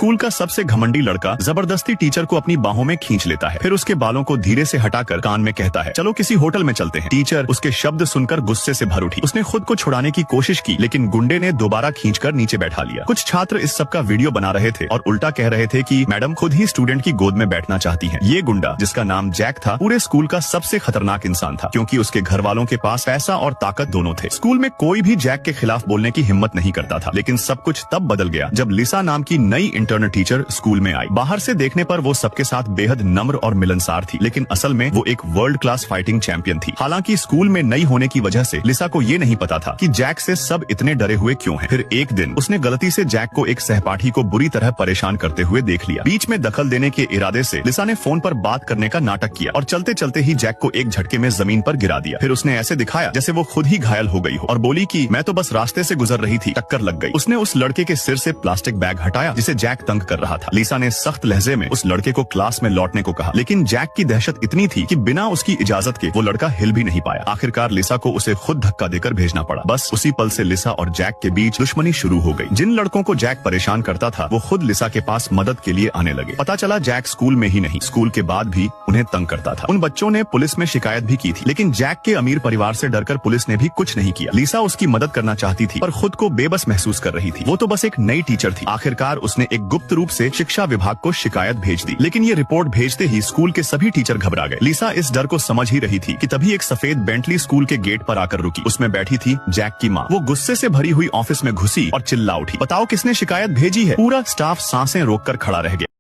School का सबसे घमंडी लड़का जबरदस्ती टीचर को अपनी बाहों में खींच लेता है, फिर उसके बालों को धीरे से हटाकर कान में कहता है, चलो किसी होटल में चलते हैं। टीचर उसके शब्द सुनकर गुस्से से भर उठी। उसने खुद को छुड़ाने की कोशिश की, लेकिन गुंडे ने दोबारा खींचकर नीचे बैठा लिया। कुछ छात्र इस सब का वीडियो बना रहे थे और उल्टा कह रहे थे कि मैडम खुद ही स्टूडेंट की गोद में बैठना चाहती हैं। ये गुंडा, जिसका नाम जैक था, पूरे स्कूल का सबसे खतरनाक इंसान था, क्योंकि उसके घर वालों के पास पैसा और ताकत दोनों थे। स्कूल में कोई भी जैक के खिलाफ बोलने की हिम्मत नहीं करता था। लेकिन सब कुछ तब बदल गया जब लिसा नाम की नई इंटर्न टीचर स्कूल में आई। बाहर से देखने पर वो सबके साथ बेहद नम्र और मिलनसार थी, लेकिन असल में वो एक वर्ल्ड क्लास फाइटिंग चैंपियन थी। हालांकि स्कूल में नई होने की वजह से लिसा को ये नहीं पता था कि जैक से सब इतने डरे हुए क्यों हैं। फिर एक दिन उसने गलती से जैक को एक सहपाठी को बुरी तरह परेशान करते हुए देख लिया। बीच में दखल देने के इरादे से लिसा ने फोन पर बात करने का नाटक किया और चलते चलते ही जैक को एक झटके में जमीन पर गिरा दिया। फिर उसने ऐसे दिखाया जैसे वो खुद ही घायल हो गई हो और बोली कि मैं तो बस रास्ते से गुजर रही थी, टक्कर लग गई। उसने उस लड़के के सिर से प्लास्टिक बैग हटाया जिसे जैक तंग कर रहा था। लिसा ने सख्त लहजे में उस लड़के को क्लास में लौटने को कहा, लेकिन जैक की दहशत इतनी थी कि बिना उसकी इजाजत के वो लड़का हिल भी नहीं पाया। आखिरकार लिसा को उसे खुद धक्का देकर भेजना पड़ा। बस उसी पल से लिसा और जैक के बीच दुश्मनी शुरू हो गई। जिन लड़कों को जैक परेशान करता था वो खुद लिसा के पास मदद के लिए आने लगे। पता चला जैक स्कूल में ही नहीं, स्कूल के बाद भी उन्हें तंग करता था। उन बच्चों ने पुलिस में शिकायत भी की थी, लेकिन जैक के अमीर परिवार से डरकर पुलिस ने भी कुछ नहीं किया। लिसा उसकी मदद करना चाहती थी, पर खुद को बेबस महसूस कर रही थी। वो तो बस एक नई टीचर थी। आखिरकार उसने एक गुप्त रूप से शिक्षा विभाग को शिकायत भेज दी, लेकिन ये रिपोर्ट भेजते ही स्कूल के सभी टीचर घबरा गए। लिसा इस डर को समझ ही रही थी कि तभी एक सफेद बेंटली स्कूल के गेट पर आकर रुकी। उसमें बैठी थी जैक की माँ। वो गुस्से से भरी हुई ऑफिस में घुसी और चिल्ला उठी, बताओ किसने शिकायत भेजी है। पूरा स्टाफ सांसें रोककर खड़ा रह गया।